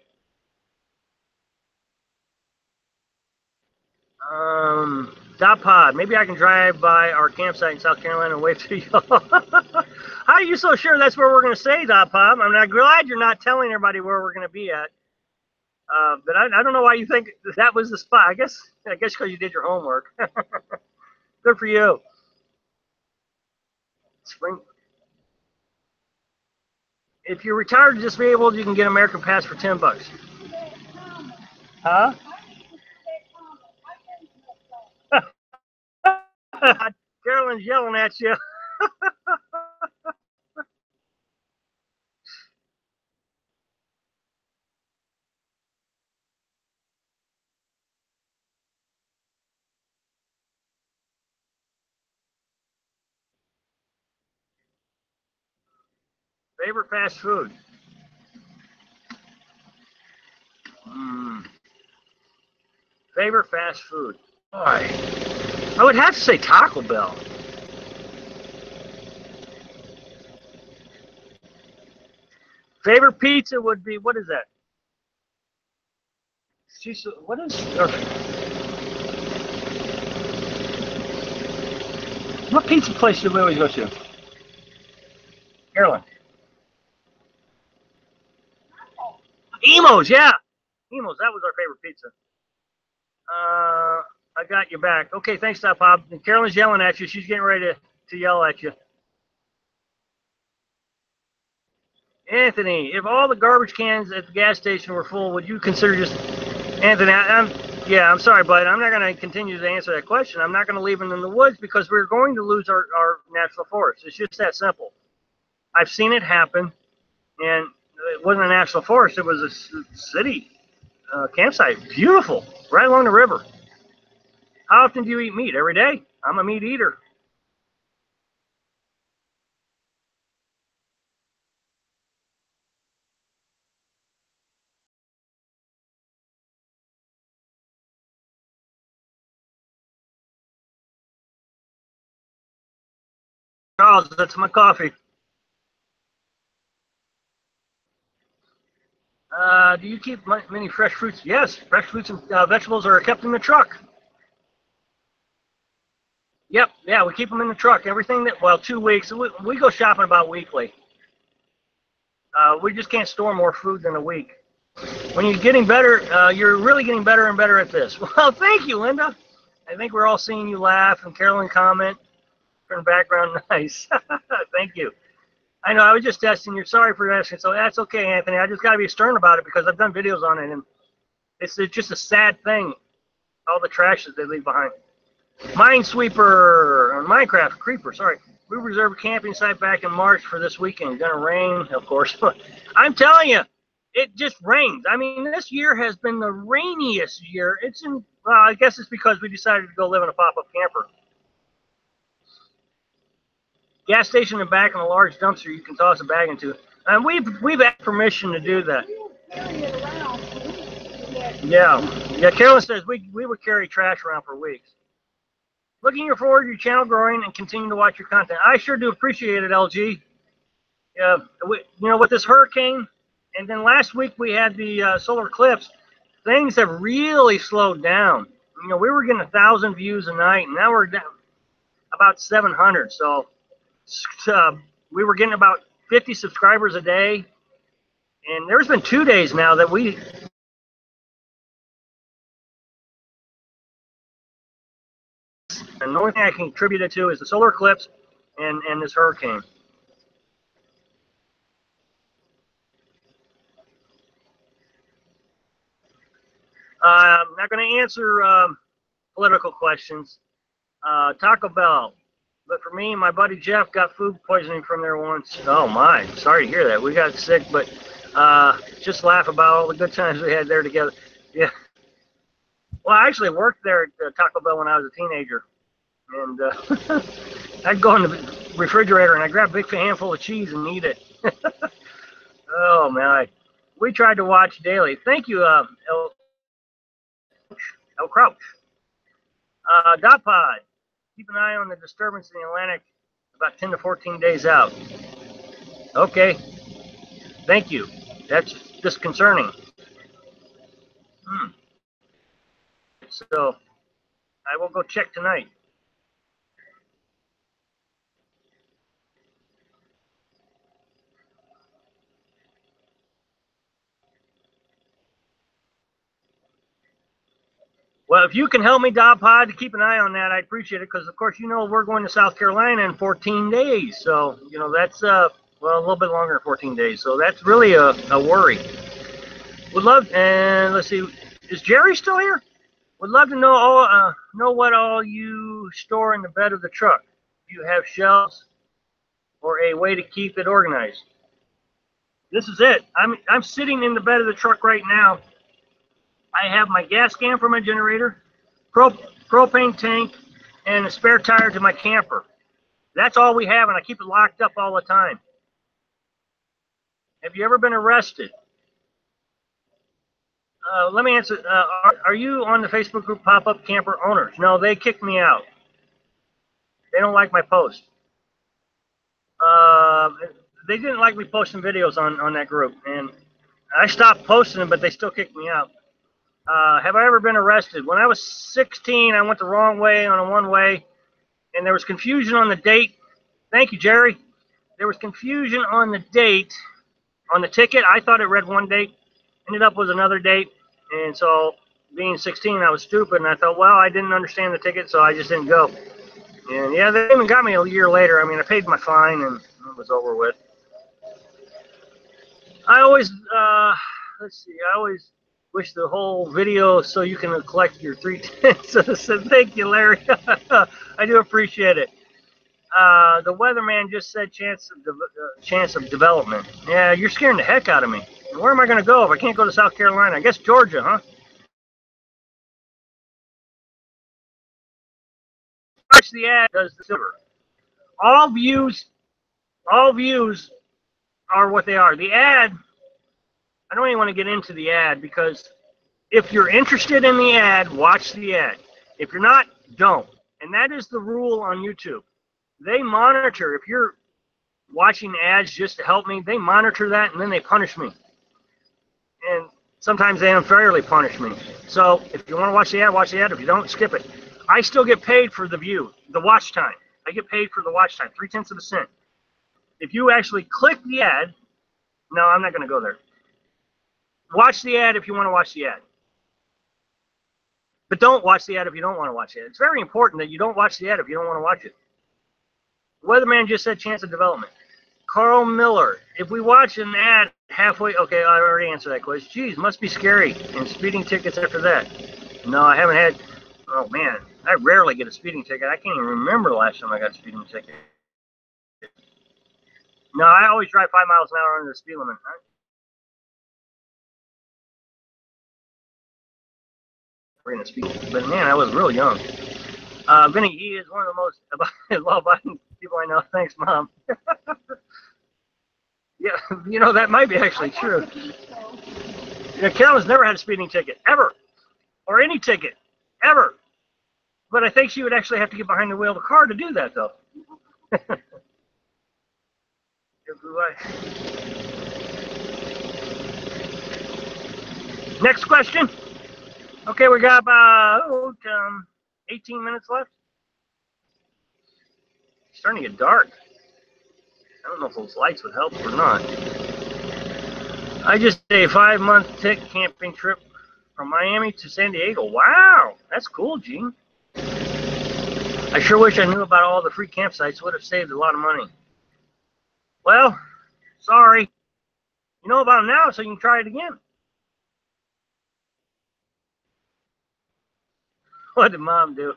Dot pod. Maybe I can drive by our campsite in South Carolina and wave to you. How are you so sure that's where we're going to stay, Dot pod? I'm not glad you're not telling everybody where we're going to be at. But I don't know why you think that was the spot. I guess because you did your homework. Good for you. Spring. If you're retired or disabled, you can get American Pass for $10. Huh? Carolyn's yelling at you. Favorite fast food? Favorite fast food? Boy, I would have to say Taco Bell. Favorite pizza would be, what is that? What is? What pizza place do we always go to? Carolyn. Emo's, yeah. Emo's, that was our favorite pizza. I got your back. Okay, thanks, Stop Bob. Carolyn's yelling at you. She's getting ready to yell at you. Anthony, if all the garbage cans at the gas station were full, would you consider just... Anthony, I'm sorry, bud. I'm not going to continue to answer that question. I'm not going to leave them in the woods because we're going to lose our national forest. It's just that simple. I've seen it happen, and it wasn't a national forest. It was a city campsite. Beautiful, right along the river. How often do you eat meat? Every day? I'm a meat eater. Charles, that's my coffee. Do you keep many fresh fruits? Yes, fresh fruits and vegetables are kept in the truck. Yep, yeah, we keep them in the truck. Everything that, well, 2 weeks. We go shopping about weekly. We just can't store more food than a week. When you're getting better, you're really getting better and better at this. Well, thank you, Linda. I think we're all seeing you laugh and Carolyn comment. Turn background nice. Thank you. I know, I was just testing. You're sorry for asking, so that's okay, Anthony. I just got to be stern about it because I've done videos on it, and it's just a sad thing, all the trash that they leave behind. Minesweeper, or Minecraft Creeper, sorry. We reserved a camping site back in March for this weekend. Gonna rain, of course. I'm telling you, it just rains. I mean, this year has been the rainiest year. Well, I guess it's because we decided to go live in a pop-up camper. Gas station and back in a large dumpster you can toss a bag into. And we've had permission to do that. Yeah, Carolyn says we would carry trash around for weeks. Looking forward to your channel growing and continue to watch your content. I sure do appreciate it, LG. Yeah, you know, with this hurricane, and then last week we had the solar eclipse, things have really slowed down. You know, we were getting 1,000 views a night, and now we're down about 700. So we were getting about 50 subscribers a day, and there's been 2 days now that we. And the only thing I can attribute it to is the solar eclipse and this hurricane. I'm not going to answer political questions. Taco Bell. But for me, my buddy Jeff got food poisoning from there once. Oh my, sorry to hear that. We got sick, but just laugh about all the good times we had there together. Yeah. Well, I actually worked there at Taco Bell when I was a teenager. And I'd go in the refrigerator and I'd grab a big handful of cheese and eat it. Oh man, we tried to watch daily. Thank you, El Crouch. Dot Pod. Keep an eye on the disturbance in the Atlantic about 10 to 14 days out. Okay. Thank you. That's disconcerting. So I will go check tonight. Well, if you can help me, Dot Pod, to keep an eye on that, I'd appreciate it because, of course, you know we're going to South Carolina in 14 days. So, you know, that's, well, a little bit longer than 14 days. So that's really a worry. Would love, and let's see, is Jerry still here? Would love to know what all you store in the bed of the truck. Do you have shelves or a way to keep it organized? This is it. I'm sitting in the bed of the truck right now. I have my gas can for my generator, propane tank, and a spare tire to my camper. That's all we have, and I keep it locked up all the time. Have you ever been arrested? Let me answer. Are you on the Facebook group Pop-Up Camper Owners? No, they kicked me out. They don't like my post. They didn't like me posting videos on that group, and I stopped posting them, but they still kicked me out. Have I ever been arrested? When I was 16, I went the wrong way on a one-way, and there was confusion on the date. Thank you, Jerry. There was confusion on the date on the ticket. I thought it read one date, ended up with another date, and so being 16, I was stupid, and I thought, well, I didn't understand the ticket, so I just didn't go. And yeah, they even got me a year later. I mean, I paid my fine, and it was over with. I always, let's see, I always wish the whole video so you can collect your 3 cents. So thank you, Larry. I do appreciate it. The weatherman just said chance of development. Yeah, you're scaring the heck out of me. Where am I going to go if I can't go to South Carolina? I guess Georgia, huh? Watch the ad does the silver. All views are what they are. The ad, I don't even want to get into the ad because if you're interested in the ad, watch the ad. If you're not, don't. And that is the rule on YouTube. They monitor. If you're watching ads just to help me, they monitor that and then they punish me. And sometimes they unfairly punish me. So if you want to watch the ad, watch the ad. If you don't, skip it. I still get paid for the view, the watch time. I get paid for the watch time, 0.3 of a cent. If you actually click the ad, no, I'm not going to go there. Watch the ad if you want to watch the ad. But don't watch the ad if you don't want to watch it. It's very important that you don't watch the ad if you don't want to watch it. Weatherman just said chance of development. Carl Miller, if we watch an ad halfway, okay, I already answered that question. Geez, must be scary. And speeding tickets after that. No, I haven't had, oh man, I rarely get a speeding ticket. I can't even remember the last time I got a speeding ticket. No, I always drive 5 miles an hour under the speed limit. But man, I was real young. Vinny, he is one of the most law-abiding people I know. Thanks, Mom. Yeah, you know, that might be actually true. You know, Carolyn's never had a speeding ticket, ever. Or any ticket, ever. But I think she would actually have to get behind the wheel of a car to do that, though. Next question. Okay, we got about 18 minutes left. It's starting to get dark. I don't know if those lights would help or not. I just did a 5-month tick camping trip from Miami to San Diego. Wow, that's cool, Gene. I sure wish I knew about all the free campsites. Would have saved a lot of money. Well, sorry. You know about them now, so you can try it again. What did Mom do?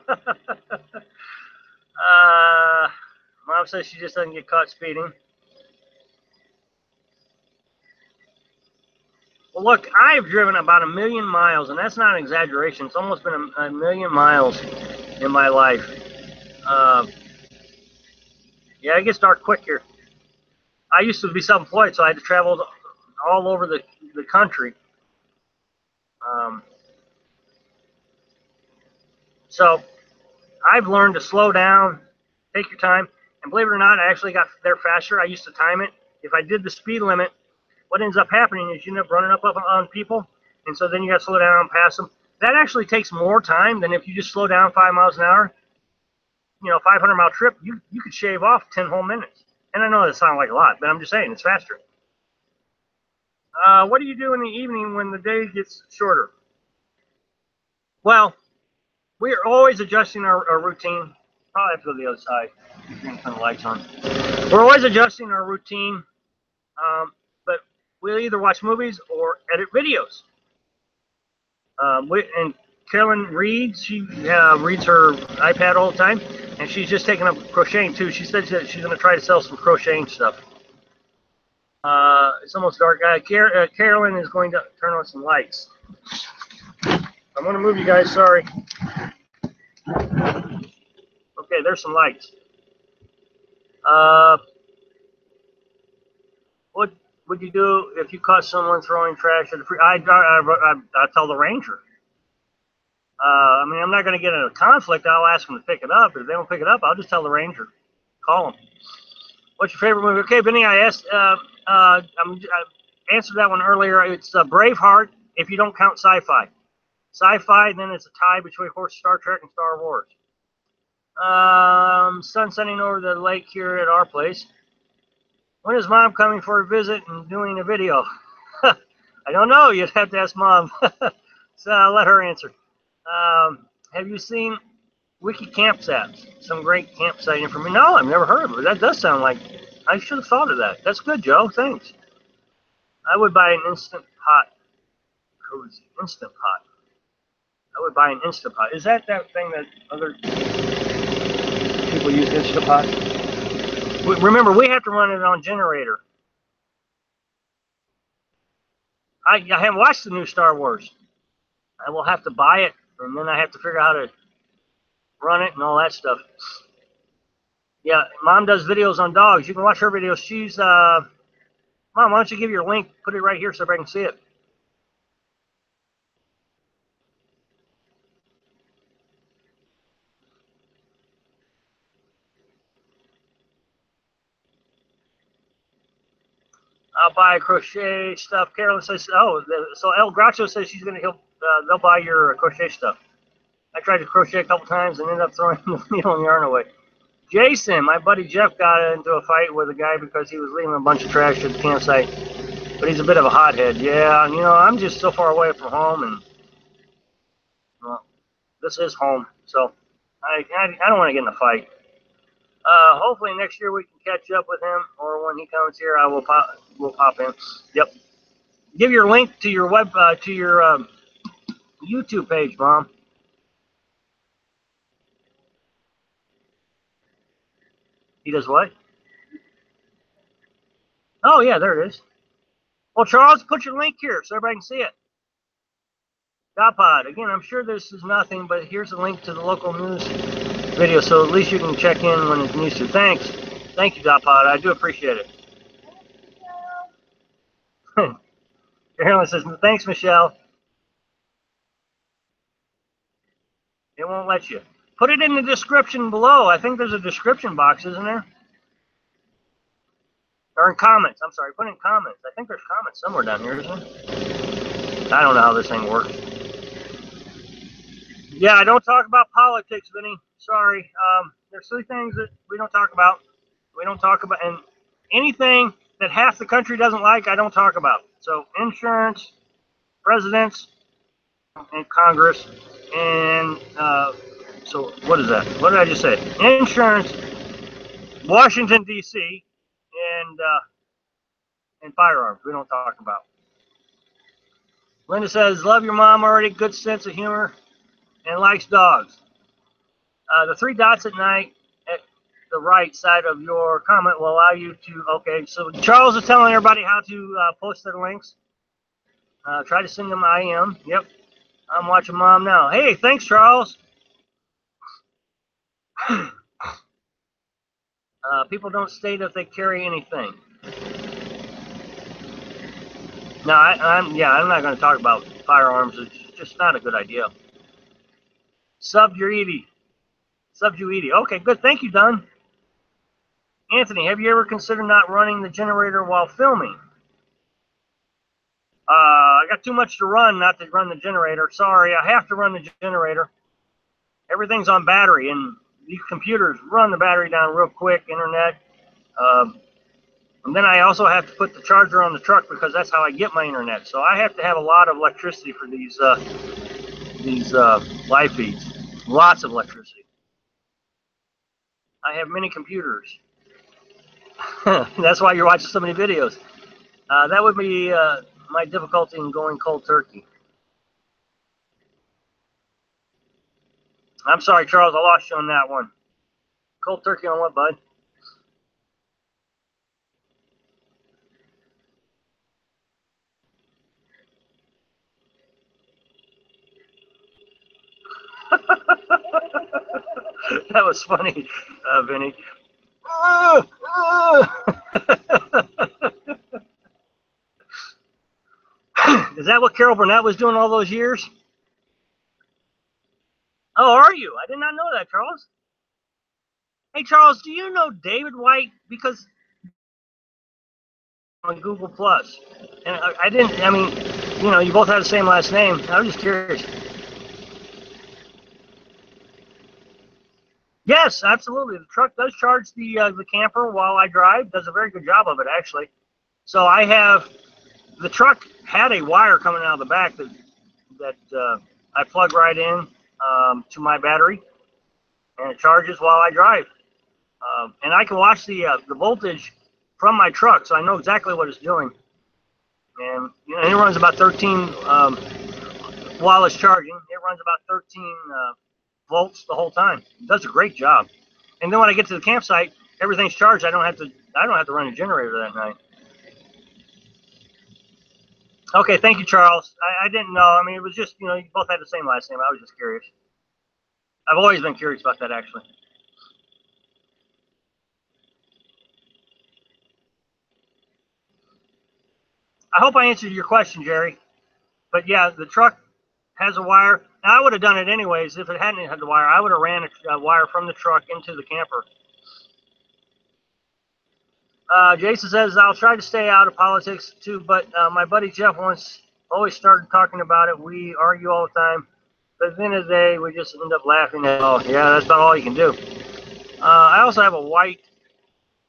Mom says she just doesn't get caught speeding. Well, look, I've driven about 1 million miles, and that's not an exaggeration. It's almost been a million miles in my life. Yeah, it gets dark quick here. I used to be self-employed, so I had to travel all over the country. So I've learned to slow down, take your time, and believe it or not, I actually got there faster. I used to time it. If I did the speed limit, what ends up happening is you end up running up on people, and so then you got to slow down and pass them. That actually takes more time than if you just slow down 5 miles an hour. You know, 500-mile trip, you could shave off 10 whole minutes. And I know that sounds like a lot, but I'm just saying it's faster. What do you do in the evening when the day gets shorter? Well, we are always adjusting our routine. Probably have to go to the other side. You're going to turn the lights on. We're always adjusting our routine, but we'll either watch movies or edit videos. And Carolyn reads. She reads her iPad all the time, and she's just taking up crocheting too. She said that she's going to try to sell some crocheting stuff. It's almost dark. Carolyn is going to turn on some lights. I'm going to move you guys. Sorry. Okay, there's some lights. What would you do if you caught someone throwing trash at the free? I tell the ranger. I mean, I'm not going to get in a conflict. I'll ask them to pick it up. If they don't pick it up, I'll just tell the ranger. Call them. What's your favorite movie? Okay, Benny, I asked. I answered that one earlier. It's Braveheart. If you don't count sci-fi. Sci-fi, then it's a tie between Star Trek and Star Wars. Sun setting over the lake here at our place. When is Mom coming for a visit and doing a video? I don't know. You'd have to ask Mom. So I'll let her answer. Have you seen Wiki Camps apps? Some great campsite information. No, I've never heard of it. That does sound like I should have thought of that. That's good, Joe. Thanks. I would buy an Instant Pot. Cozy. Instant Pot. I would buy an Instant Pot. Is that thing that other people use, Instant Pot? Remember, we have to run it on generator. I haven't watched the new Star Wars. I will have to buy it, and then I have to figure out how to run it and all that stuff. Yeah, Mom does videos on dogs. You can watch her videos. She's, Mom, why don't you give your link, put it right here so everybody can see it. I'll buy crochet stuff. Carolyn says, oh, so El Groucho says she's going to, they'll buy your crochet stuff. I tried to crochet a couple times and ended up throwing the needle and yarn away. Jason, my buddy Jeff got into a fight with a guy because he was leaving a bunch of trash at the campsite. But he's a bit of a hothead. Yeah, you know, I'm just so far away from home, and well, this is home, so I don't want to get in a fight. Hopefully next year we can catch up with him, or when he comes here, we'll pop in. Yep. Give your link to your YouTube page, Mom. He does what? Oh yeah, there it is. Well, Charles, put your link here so everybody can see it. Dopod. Again, I'm sure this is nothing, but here's a link to the local news video, so at least you can check in when it needs to. Thanks. Thank you, Dopod. I do appreciate it. Carolyn says, thanks, Michelle. It won't let you. Put it in the description below. I think there's a description box, isn't there? Or in comments. I'm sorry. Put in comments. I think there's comments somewhere down here, isn't there? I don't know how this thing works. Yeah, I don't talk about politics, Vinny. Sorry. There's 3 things that we don't talk about. We don't talk about, and anything that half the country doesn't like, I don't talk about. So insurance, presidents, and Congress, and so what is that? What did I just say? Insurance, Washington D.C., and firearms. We don't talk about. Linda says, "Love your mom already. Good sense of humor, and likes dogs." The 3 dots at night at the right side of your comment will allow you to. Okay, so Charles is telling everybody how to post their links. Try to send them IM. Yep. I'm watching Mom now. Hey, thanks, Charles. People don't state if they carry anything. No, I'm not going to talk about firearms. It's just not a good idea. Subjuidi. Okay, good. Thank you, Dunn. Anthony, have you ever considered not running the generator while filming? I got too much to run not to run the generator. Sorry, I have to run the generator. Everything's on battery, and these computers run the battery down real quick, internet. And then I also have to put the charger on the truck because that's how I get my internet. So I have to have a lot of electricity for these live feeds. Lots of electricity. I have many computers. That's why you're watching so many videos. That would be my difficulty in going cold turkey. I'm sorry, Charles, I lost you on that one. Cold turkey on what, bud? That was funny, Vinny. Is that what Carol Burnett was doing all those years? Oh, are you? I did not know that, Charles. Hey, Charles, do you know David White? Because on Google Plus, and I didn't. I mean, you know, you both have the same last name. I was just curious. Yes, absolutely. The truck does charge the camper while I drive. Does a very good job of it, actually. So I have the truck had a wire coming out of the back that I plug right in to my battery, and it charges while I drive. And I can watch the voltage from my truck, so I know exactly what it's doing. And you know, it runs about 13 while it's charging. It runs about 13 volts the whole time. It does a great job. And then when I get to the campsite, everything's charged, I don't have to run a generator that night. Okay, thank you, Charles. I didn't know. I mean, it was just, you know, you both had the same last name. I was just curious. I've always been curious about that, actually. I hope I answered your question, Jerry. But yeah, the truck has a wire. Now, I would have done it anyways. If it hadn't had the wire, I would have ran a wire from the truck into the camper. Jason says, I'll try to stay out of politics too, but my buddy Jeff always started talking about it. We argue all the time. But at the end of the day, we just end up laughing at, oh, yeah, that's about all you can do. I also have a white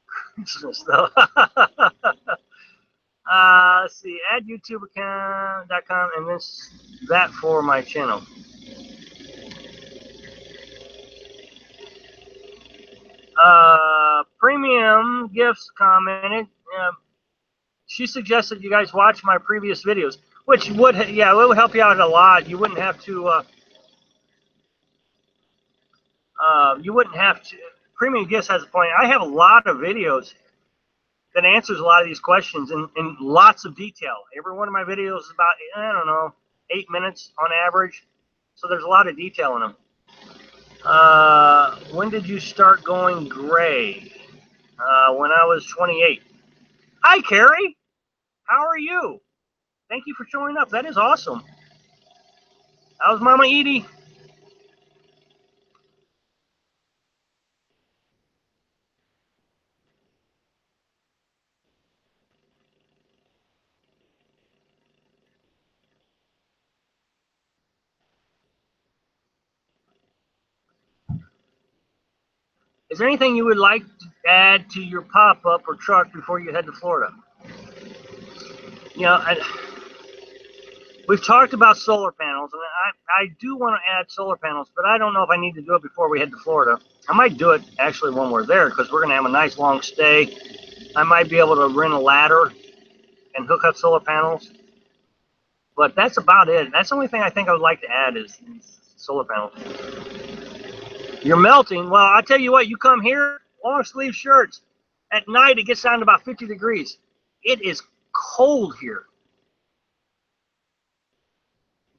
Christmas, though. Let's see, add YouTubeaccount.com and that for my channel. Premium Gifts commented. She suggested you guys watch my previous videos, which would, yeah, it would help you out a lot. You wouldn't have to, Premium Gifts has a point. I have a lot of videos that answers a lot of these questions in lots of detail. Every one of my videos is about, I don't know, 8 minutes on average. So there's a lot of detail in them. When did you start going gray? When I was 28. Hi, Carrie. How are you? Thank you for showing up. That is awesome. How's Mama Edie? Is there anything you would like to add to your pop-up or truck before you head to Florida? You know, we've talked about solar panels, and I do want to add solar panels, but I don't know if I need to do it before we head to Florida. I might do it actually when we're there because we're going to have a nice long stay. I might be able to rent a ladder and hook up solar panels. But that's about it. That's the only thing I think I would like to add is solar panels. You're melting. Well, I tell you what, you come here, long sleeve shirts. At night, it gets down to about 50 degrees. It is cold here.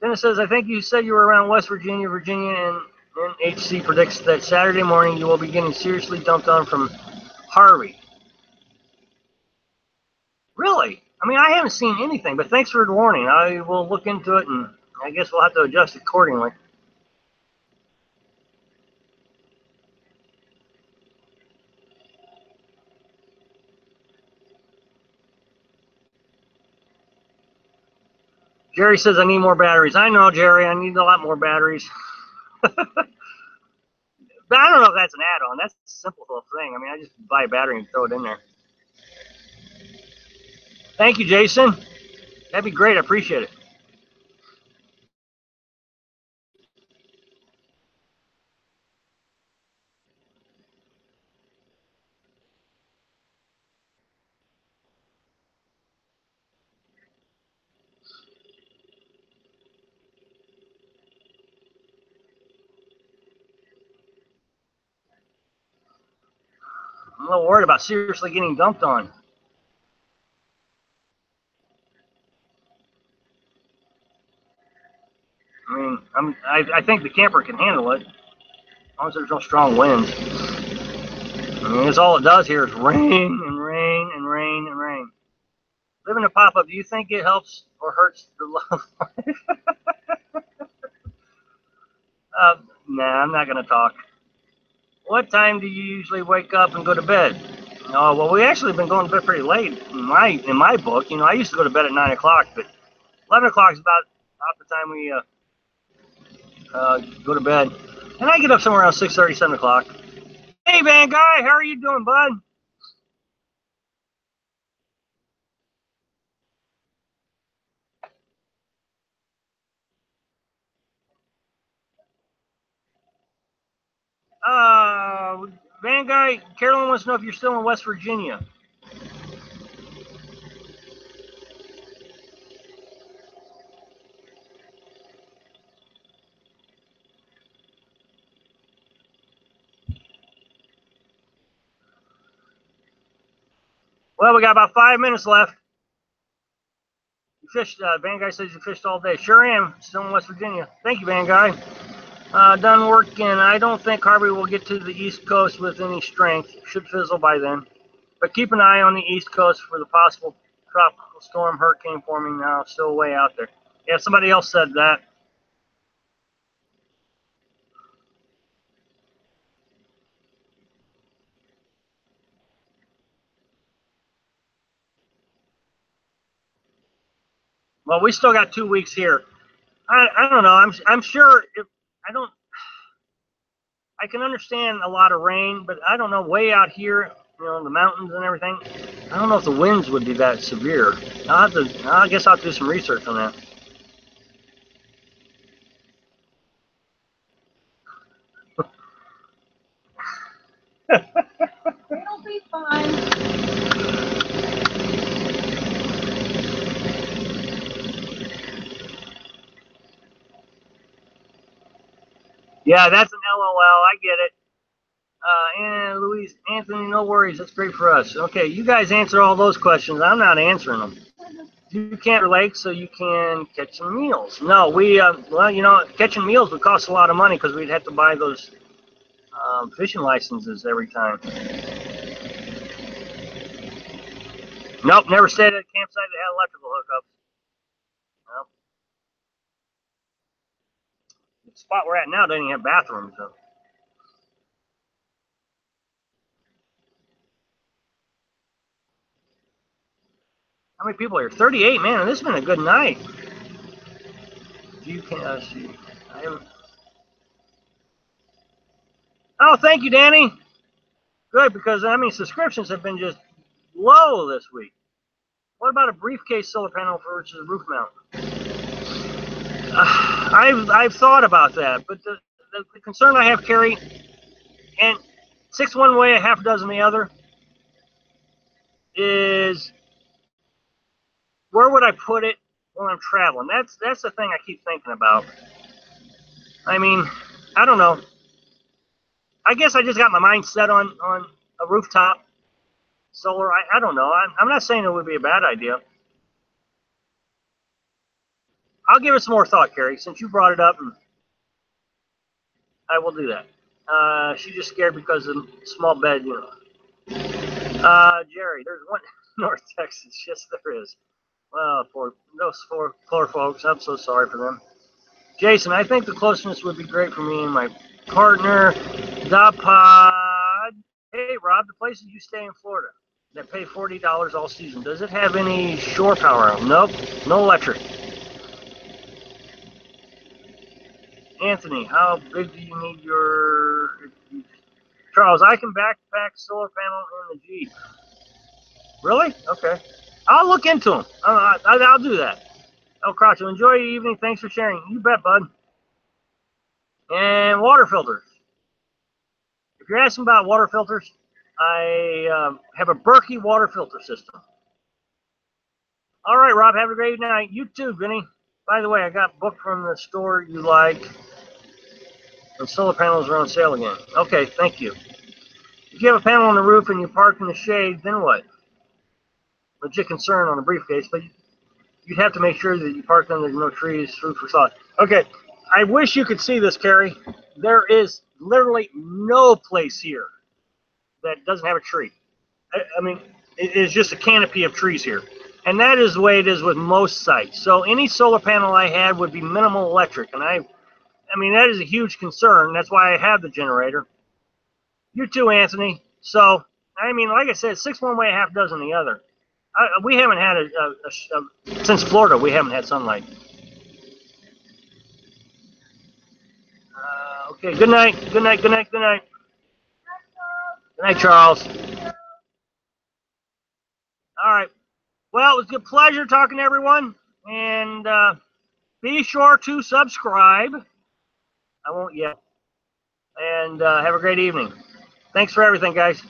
Dennis says, I think you said you were around West Virginia, and NHC predicts that Saturday morning you will be getting seriously dumped on from Harvey. Really? I mean, I haven't seen anything, but thanks for the warning. I will look into it, and I guess we'll have to adjust accordingly. Jerry says I need more batteries. I know, Jerry, I need a lot more batteries. But I don't know if that's an add-on. That's a simple little thing. I mean, I just buy a battery and throw it in there. Thank you, Jason. That'd be great. I appreciate it. I'm a little worried about seriously getting dumped on. I mean, I think the camper can handle it, as long as there's no strong winds. I mean, that's all it does here is rain and rain and rain and rain. Living a pop-up, do you think it helps or hurts the love life? Nah, I'm not going to talk. What time do you usually wake up and go to bed? Oh, well, we actually been going to bed pretty late in my book. You know, I used to go to bed at 9 o'clock, but 11 o'clock is about the time we go to bed. And I get up somewhere around 6:30, 7 o'clock. Hey, Van Guy, how are you doing, bud? Van Guy, Carolyn wants to know if you're still in West Virginia. Well, we got about 5 minutes left. You fished, Van Guy says you fished all day. Sure am, still in West Virginia. Thank you, Van Guy. Done working. I don't think Harvey will get to the East Coast with any strength. Should fizzle by then. But keep an eye on the East Coast for the possible tropical storm hurricane forming now. Still way out there. Yeah, somebody else said that. Well, we still got 2 weeks here. I don't know. I'm sure if I don't. I can understand a lot of rain, but I don't know, way out here, you know, the mountains and everything, I don't know if the winds would be that severe. I guess I'll have to do some research on that. It'll be fine. Yeah, that's an LOL. I get it. And Louise, Anthony, no worries. That's great for us. Okay, you guys answer all those questions. I'm not answering them. You can't relate, so you can catch some meals. No, we, well, you know, catching meals would cost a lot of money because we'd have to buy those fishing licenses every time. Nope, never stayed at a campsite that had electrical hookups. Nope. The spot we're at now doesn't even have bathrooms, though. How many people are here? 38, man. This has been a good night. You can see. Oh, thank you, Danny. Good, because I mean subscriptions have been just low this week. What about a briefcase solar panel versus a roof mount? I've thought about that, but the concern I have, Carrie, and 6 one way, a half dozen the other, is where would I put it when I'm traveling? That's the thing I keep thinking about. I mean, I don't know. I guess I just got my mind set on a rooftop solar. I don't know. I'm not saying it would be a bad idea. I'll give it some more thought, Carrie, since you brought it up, and I will do that. She's just scared because of the small bed, you know. Jerry, there's one in North Texas. Yes, there is. Well, for those poor folks, I'm so sorry for them. Jason, I think the closeness would be great for me and my partner. The pod. Hey, Rob, the places you stay in Florida that pay $40 all season, does it have any shore power? Nope, no electric. Anthony, how big do you need your... Charles, I can backpack solar panel in the Jeep. Really? Okay. I'll look into them. I'll do that. El Cracho, enjoy your evening. Thanks for sharing. You bet, bud. And water filters. If you're asking about water filters, I have a Berkey water filter system. All right, Rob, have a great night. You too, Vinny. By the way, I got booked from the store you like. And solar panels are on sale again. Okay, thank you. If you have a panel on the roof and you park in the shade, then what? Legit concern on the briefcase, but you'd have to make sure that you park under no trees, food for thought. Okay, I wish you could see this, Carrie. There is literally no place here that doesn't have a tree. I mean, it is just a canopy of trees here. And that is the way it is with most sites. So any solar panel I had would be minimal electric. And I mean, that is a huge concern. That's why I have the generator. You too, Anthony. So, I mean, like I said, 6 one way, a half dozen the other. We haven't had since Florida, we haven't had sunlight. Okay, good night. Good night, good night, good night. Good night, Charles. All right. Well, it was a pleasure talking to everyone. And be sure to subscribe. I won't yet. And have a great evening. Thanks for everything, guys.